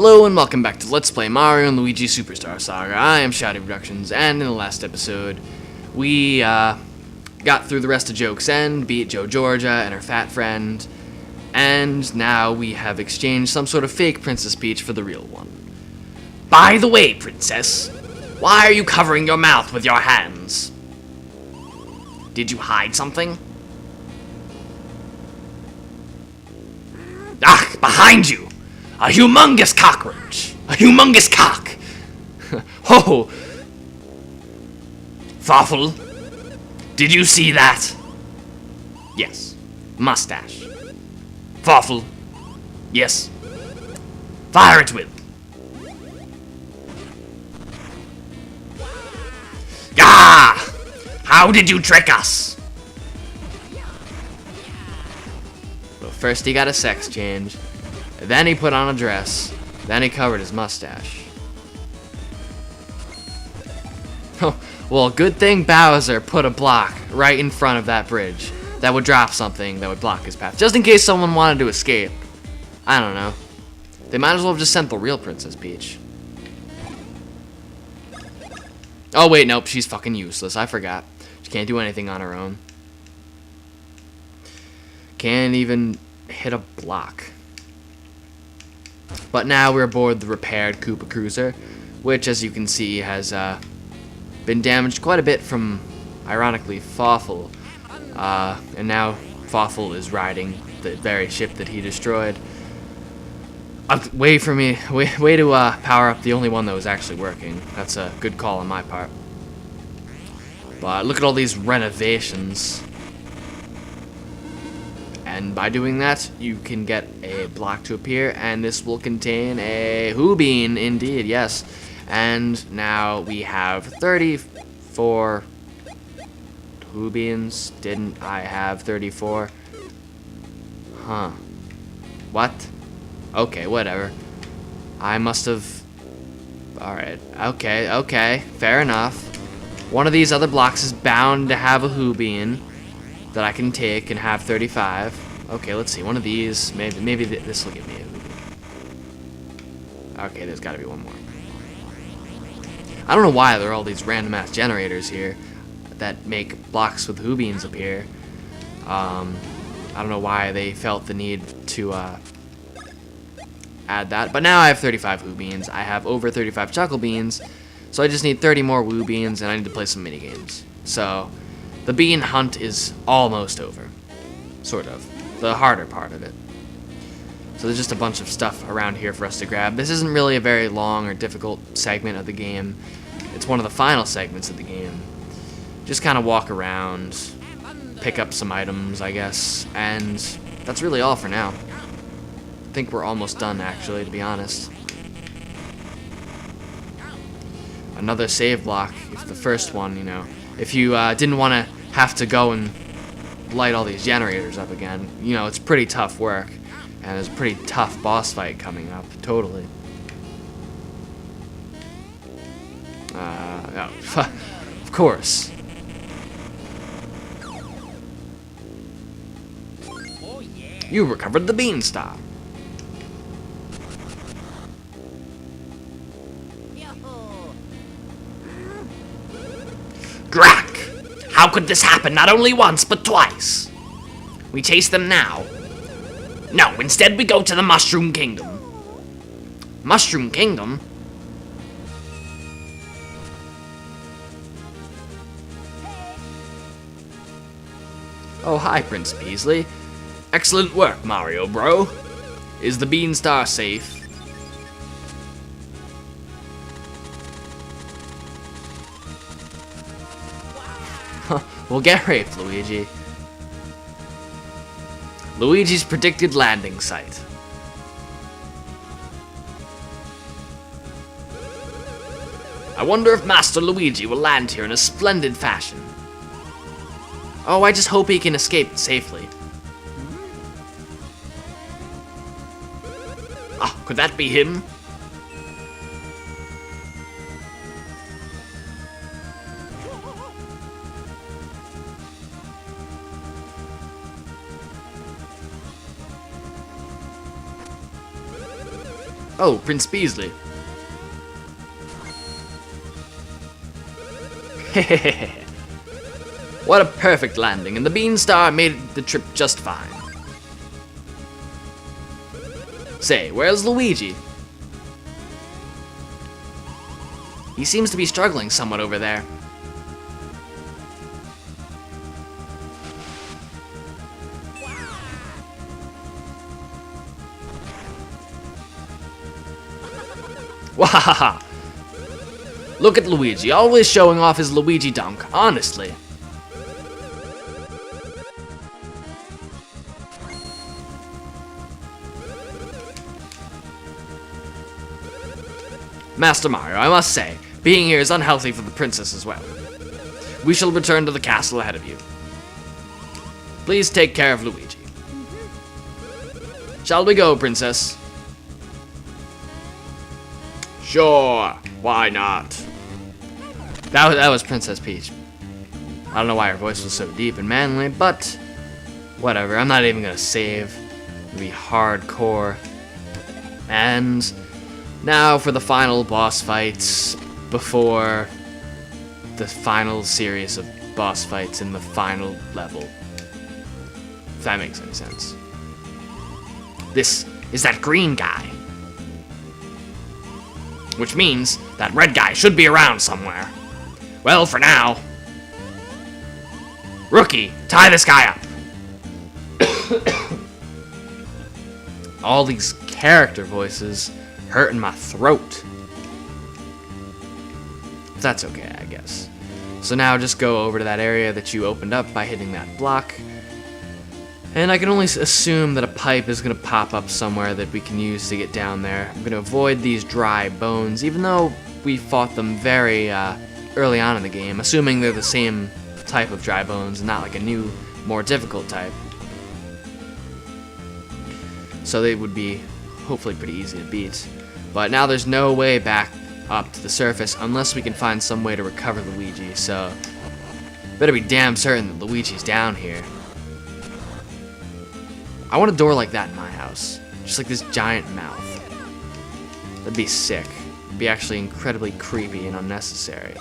Hello and welcome back to Let's Play Mario and Luigi Superstar Saga. I am Shouty Productions, and in the last episode, we got through the rest of Joke's End, beat Joe Georgia and her fat friend, and now we have exchanged some sort of fake Princess Peach for the real one. By the way, Princess, why are you covering your mouth with your hands? Did you hide something? Ah, behind you! A humongous cockroach! A humongous cock! Ho! Popple, did you see that? Yes. Mustache. Popple, yes. Fire it with. Gah! How did you trick us? Well, first he got a sex change. Then he put on a dress. Then he covered his mustache. Oh, well, good thing Bowser put a block right in front of that bridge that would drop something that would block his path, just in case someone wanted to escape. I don't know. They might as well have just sent the real Princess Peach. Oh, wait, nope, she's fucking useless. I forgot. She can't do anything on her own. Can't even hit a block. But now we're aboard the repaired Koopa Cruiser, which, as you can see, has been damaged quite a bit from, ironically, Popple. And now Popple is riding the very ship that he destroyed. Way to power up the only one that was actually working. That's a good call on my part. But look at all these renovations. And by doing that, you can get a block to appear, and this will contain a Bean, indeed, yes. And now we have 34 Beans. Didn't I have 34? Huh. What? Okay, whatever. I must have... Alright, okay, fair enough. One of these other blocks is bound to have a Bean that I can take and have 35. Okay, let's see. One of these, maybe this will give me a Bean. Okay, there's got to be one more. I don't know why there are all these random ass generators here that make blocks with Beans appear. I don't know why they felt the need to add that, but now I have 35 Beans. I have over 35 Chuckle Beans, so I just need 30 more Beans, and I need to play some mini games. So the bean hunt is almost over. Sort of. The harder part of it. So there's just a bunch of stuff around here for us to grab. This isn't really a very long or difficult segment of the game. It's one of the final segments of the game. Just kind of walk around, pick up some items, I guess, and that's really all for now. I think we're almost done, actually, to be honest. Another save block, if the first one, you know. If you didn't want to have to go and light all these generators up again, you know, it's pretty tough work. And there's a pretty tough boss fight coming up, totally. Oh, of course. You recovered the beanstalk. Drac! How could this happen not only once, but twice? We chase them now. No, instead we go to the Mushroom Kingdom. Mushroom Kingdom? Oh, hi, Prince Peasley. Excellent work, Mario, bro. Is the Beanstar safe? We'll get raped, Luigi. Luigi's predicted landing site. I wonder if Master Luigi will land here in a splendid fashion. Oh, I just hope he can escape safely. Ah, could that be him? Oh, Prince Beasley. Hehehe. What a perfect landing, and the Beanstar made the trip just fine. Say, where's Luigi? He seems to be struggling somewhat over there. Wahaha! Look at Luigi, always showing off his Luigi dunk, honestly. Master Mario, I must say, being here is unhealthy for the princess as well. We shall return to the castle ahead of you. Please take care of Luigi. Shall we go, princess? Sure, why not? That was Princess Peach. I don't know why her voice was so deep and manly, but whatever, I'm not even gonna save. It'll be hardcore. And now for the final boss fights before the final series of boss fights in the final level. If that makes any sense. This is that green guy. Which means that red guy should be around somewhere. Well, for now. Rookie, tie this guy up. All these character voices hurting my throat. That's okay, I guess. So now just go over to that area that you opened up by hitting that block. And I can only assume that a pipe is going to pop up somewhere that we can use to get down there. I'm going to avoid these dry bones, even though we fought them very early on in the game, assuming they're the same type of dry bones and not like a new, more difficult type. So they would be hopefully pretty easy to beat. But now there's no way back up to the surface unless we can find some way to recover Luigi, so better be damn certain that Luigi's down here. I want a door like that in my house. Just like this giant mouth. That'd be sick. It'd be actually incredibly creepy and unnecessary.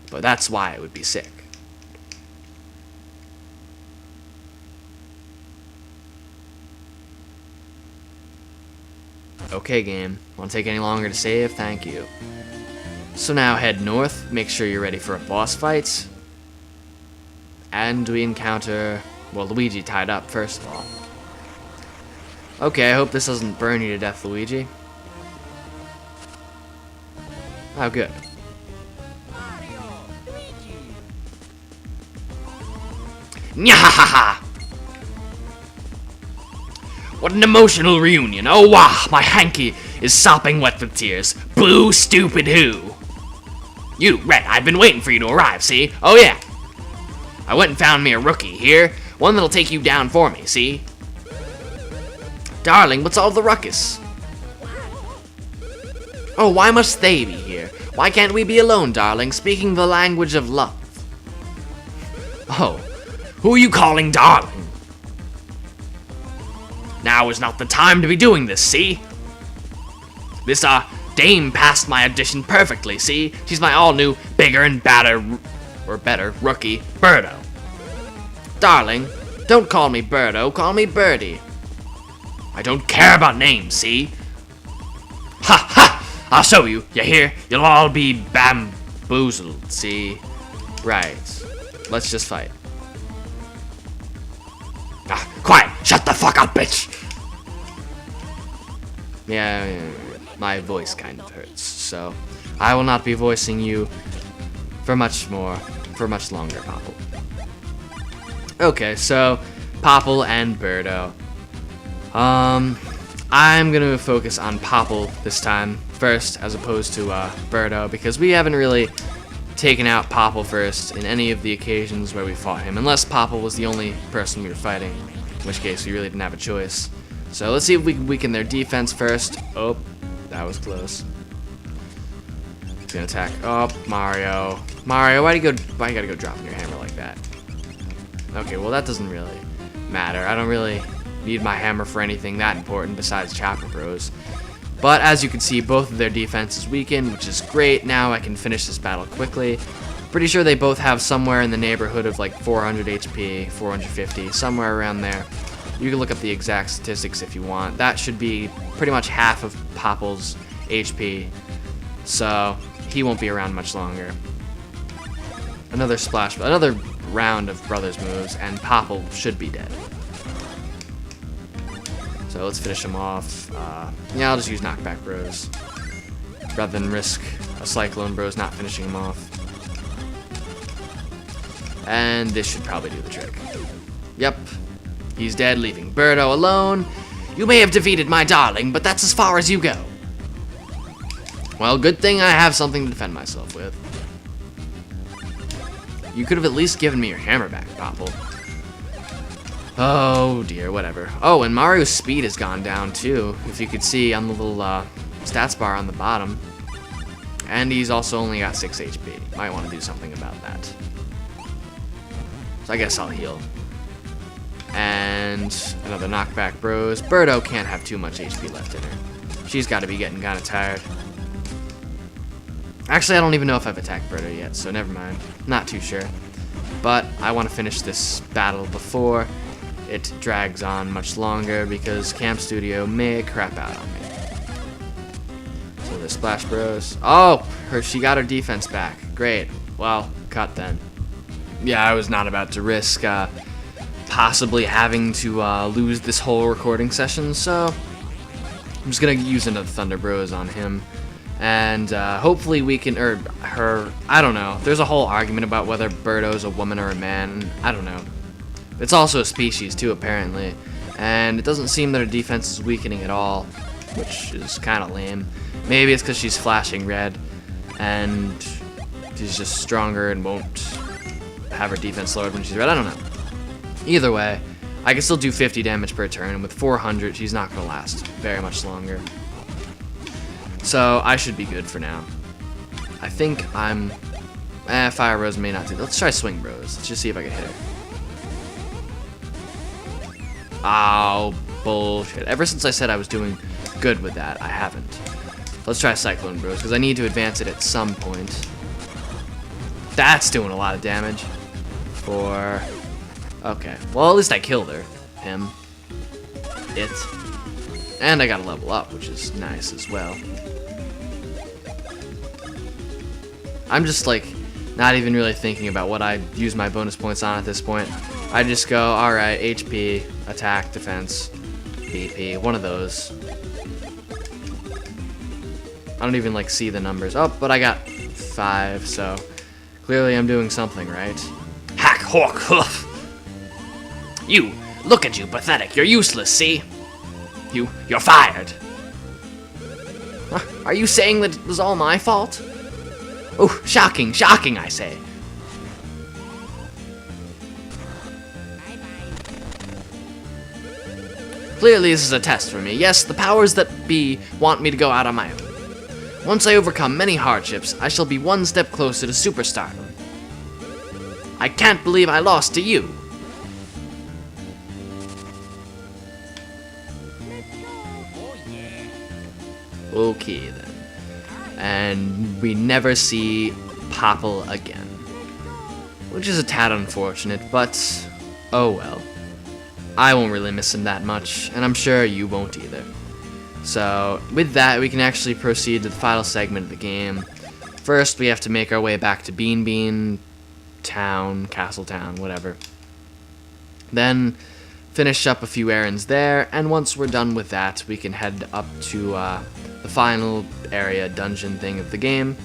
But that's why it would be sick. Okay, game. Won't take any longer to save? Thank you. So now head north. Make sure you're ready for a boss fight. And we encounter... well, Luigi tied up, first of all. Okay, I hope this doesn't burn you to death, Luigi. Oh, good. Nyahaha! What an emotional reunion. Oh, wow, my hanky is sopping wet with tears. Boo, stupid who? You, Red, I've been waiting for you to arrive, see? Oh, yeah. I went and found me a rookie here. One that'll take you down for me, see? Darling, what's all the ruckus? Oh, why must they be here? Why can't we be alone, darling, speaking the language of love? Oh, who are you calling darling? Now is not the time to be doing this, see? This, dame passed my audition perfectly, see? She's my all-new, bigger and better rookie, Birdo. Darling, don't call me Birdo, call me Birdie. I don't care about names, see? Ha ha! I'll show you, you hear? You'll all be bamboozled, see? Right. Let's just fight. Ah, quiet! Shut the fuck up, bitch! Yeah, my voice kind of hurts, so I will not be voicing you for much longer, Popple. Okay, so Popple and Birdo. I'm gonna focus on Popple this time first, as opposed to Birdo, because we haven't really taken out Popple first in any of the occasions where we fought him, unless Popple was the only person we were fighting, in which case we really didn't have a choice. So let's see if we can weaken their defense first. Oh, that was close. He's gonna attack. Oh, Mario. Mario, why you gotta go dropping your hammer like that? Okay, well that doesn't really matter. I don't really need my hammer for anything that important besides Chopper Bros. But as you can see, both of their defenses weakened, which is great. Now I can finish this battle quickly. Pretty sure they both have somewhere in the neighborhood of like 400 HP, 450, somewhere around there. You can look up the exact statistics if you want. That should be pretty much half of Popple's HP, so he won't be around much longer. Another round of brothers moves, and Popple should be dead. So let's finish him off. Yeah, I'll just use knockback bros rather than risk a cyclone bros not finishing him off. And this should probably do the trick. Yep, he's dead, leaving Birdo alone. You may have defeated my darling, but that's as far as you go. Well, good thing I have something to defend myself with. You could have at least given me your hammer back, Popple. Oh dear, whatever. Oh, and Mario's speed has gone down too, if you could see on the little stats bar on the bottom. And he's also only got 6 HP. Might want to do something about that. So I guess I'll heal. And another knockback bros. Birdo can't have too much HP left in her. She's got to be getting kind of tired. Actually, I don't even know if I've attacked Birdo yet, so never mind. Not too sure. But I want to finish this battle before it drags on much longer, because Camp Studio may crap out on me. So the Splash Bros. Oh, she got her defense back. Great. Well, cut then. Yeah, I was not about to risk possibly having to lose this whole recording session, so I'm just gonna use another Thunder Bros on him. And hopefully we can, or her, I don't know. There's a whole argument about whether Birdo's a woman or a man. I don't know. It's also a species too, apparently. And it doesn't seem that her defense is weakening at all, which is kind of lame. Maybe it's because she's flashing red, and she's just stronger and won't have her defense lowered when she's red. I don't know. Either way, I can still do 50 damage per turn, and with 400, she's not going to last very much longer. So I should be good for now. I think I'm... Fire Rose may not do. Let's try Swing Bros. Let's just see if I can hit her. Oh, bullshit. Ever since I said I was doing good with that, I haven't. Let's try Cyclone Bros, because I need to advance it at some point. That's doing a lot of damage. Okay. Well, at least I killed her. Him. It. And I got a level up, which is nice as well. I'm just, like, not even really thinking about what I use my bonus points on at this point. I just go, alright, HP, attack, defense, BP, one of those. I don't even, like, see the numbers. Oh, but I got 5, so clearly I'm doing something right. Hack, hawk, hoof! You, look at you, pathetic, you're useless, see? You're fired. Are you saying that it was all my fault? Oh, shocking, shocking, I say. Clearly this is a test for me. Yes, the powers that be want me to go out on my own. Once I overcome many hardships, I shall be one step closer to superstardom. I can't believe I lost to you. Okay then. And we never see Popple again. Which is a tad unfortunate, but oh well. I won't really miss him that much, and I'm sure you won't either. So, with that, we can actually proceed to the final segment of the game. First, we have to make our way back to Bean Bean Town, Castletown, whatever. Then, finish up a few errands there, and once we're done with that, we can head up to the final area dungeon thing of the game.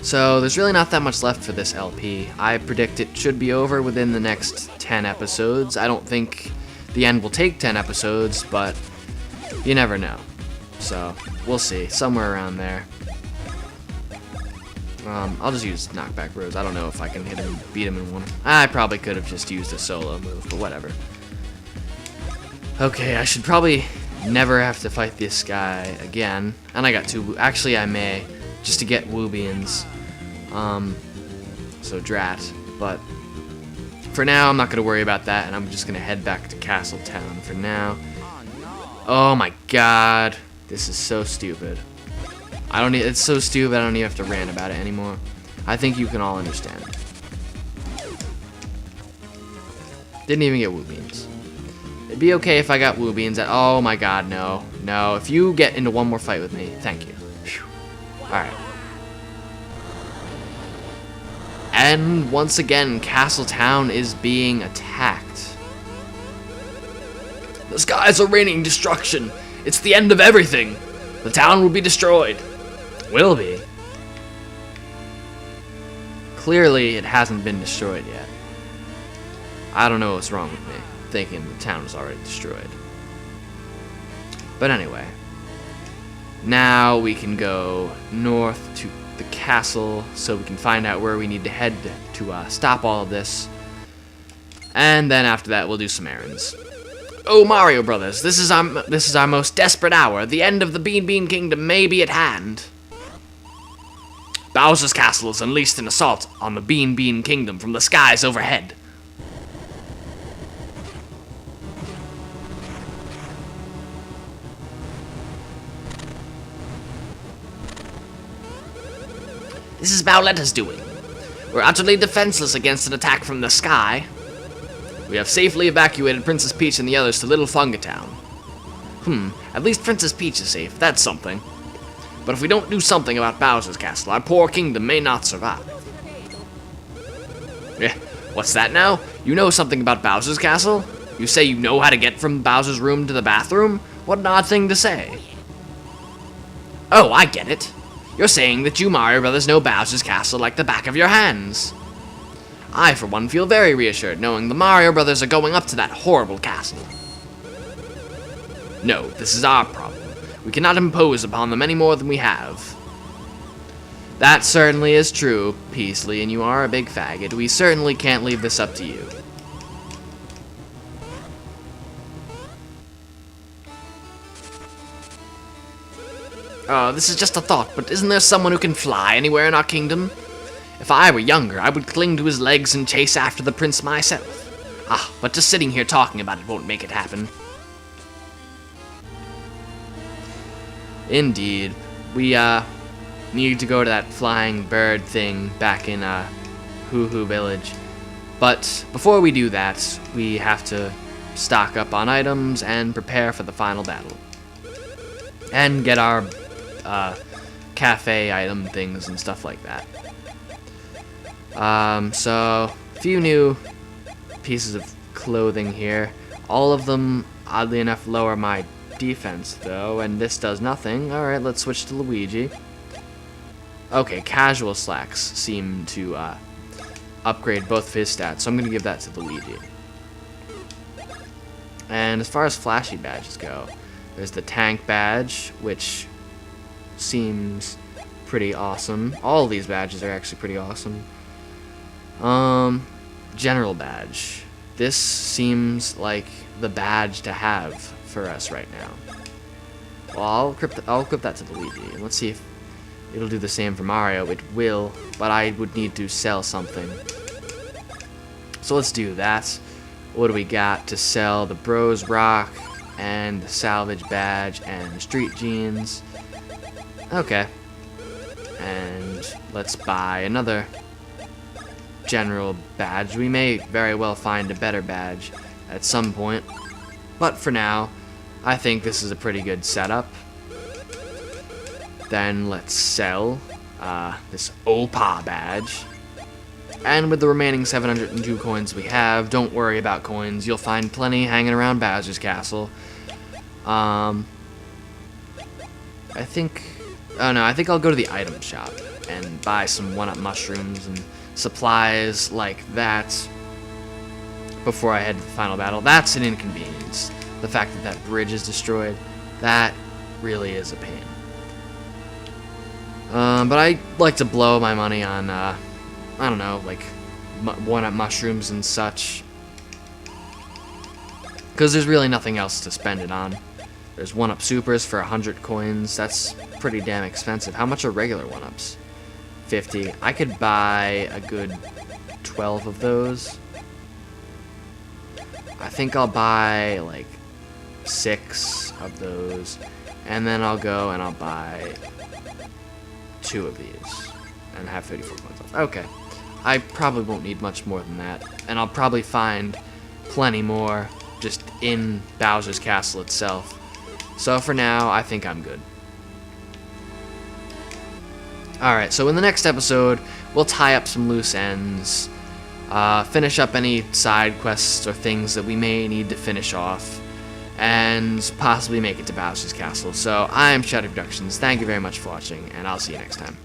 So there's really not that much left for this LP. I predict it should be over within the next 10 episodes. I don't think the end will take 10 episodes, but you never know. So we'll see, somewhere around there. I'll just use knockback bros. I don't know if I can hit him, beat him in one. I probably could have just used a solo move, but whatever. Okay, I should probably never have to fight this guy again. And I got 2. Actually, I may, just to get Woobians. So drat. But for now, I'm not going to worry about that, and I'm just going to head back to Castletown for now. Oh my god. This is so stupid. It's so stupid I don't even have to rant about it anymore. I think you can all understand. Didn't even get woo beans. It'd be okay if I got woo beans at, oh my god, no. No, if you get into one more fight with me, thank you. Alright. And once again, Castletown is being attacked. The skies are raining destruction. It's the end of everything. The town will be destroyed. Will be. Clearly, it hasn't been destroyed yet. I don't know what's wrong with me, thinking the town is already destroyed. But anyway. Now we can go north to the castle so we can find out where we need to head to stop all of this. And then after that, we'll do some errands. Oh, Mario Brothers, this is our most desperate hour. The end of the Bean Kingdom may be at hand. Bowser's castle has unleashed an assault on the Bean Kingdom from the skies overhead. This is Bowletta's doing. We're utterly defenseless against an attack from the sky. We have safely evacuated Princess Peach and the others to Little Funga Town. At least Princess Peach is safe, that's something. But if we don't do something about Bowser's castle, our poor kingdom may not survive. What's that now? You know something about Bowser's castle? You say you know how to get from Bowser's room to the bathroom? What an odd thing to say. Oh, I get it. You're saying that you Mario Brothers know Bowser's castle like the back of your hands. I, for one, feel very reassured knowing the Mario Brothers are going up to that horrible castle. No, this is our problem. We cannot impose upon them any more than we have. That certainly is true, Peasley, and you are a big faggot. We certainly can't leave this up to you. Oh, this is just a thought, but isn't there someone who can fly anywhere in our kingdom? If I were younger, I would cling to his legs and chase after the prince myself. But just sitting here talking about it won't make it happen. Indeed. We, need to go to that flying bird thing back in, Hoo Hoo Village. But before we do that, we have to stock up on items and prepare for the final battle. And get our, cafe item things and stuff like that. So, a few new pieces of clothing here. All of them, oddly enough, lower my defense, though, and this does nothing. Alright, let's switch to Luigi. Okay, casual slacks seem to, upgrade both of his stats, so I'm gonna give that to Luigi. And as far as flashy badges go, there's the tank badge, which seems pretty awesome. All of these badges are actually pretty awesome. General badge. This seems like the badge to have for us right now. Well, I'll equip that to Luigi, and let's see if it'll do the same for Mario. It will, but I would need to sell something. So let's do that. What do we got to sell? The Bros Rock, and the salvage badge, and street jeans. Okay. And let's buy another general badge. We may very well find a better badge at some point, but for now, I think this is a pretty good setup. Then let's sell this Opa badge. And with the remaining 702 coins we have, don't worry about coins. You'll find plenty hanging around Bowser's castle. I think I'll go to the item shop and buy some 1-up mushrooms and supplies like that before I head to the final battle. That's an inconvenience. The fact that that bridge is destroyed, that really is a pain. But I like to blow my money on, I don't know, like 1-up mushrooms and such. Because there's really nothing else to spend it on. There's 1-up supers for 100 coins. That's pretty damn expensive. How much are regular 1-ups? 50. I could buy a good 12 of those. I think I'll buy like 6 of those. And then I'll go and I'll buy 2 of these and have 34 coins left. Okay. I probably won't need much more than that. And I'll probably find plenty more just in Bowser's Castle itself. So for now, I think I'm good. Alright, so in the next episode, we'll tie up some loose ends, finish up any side quests or things that we may need to finish off, and possibly make it to Bowser's Castle. So I'm Shadow Productions. Thank you very much for watching, and I'll see you next time.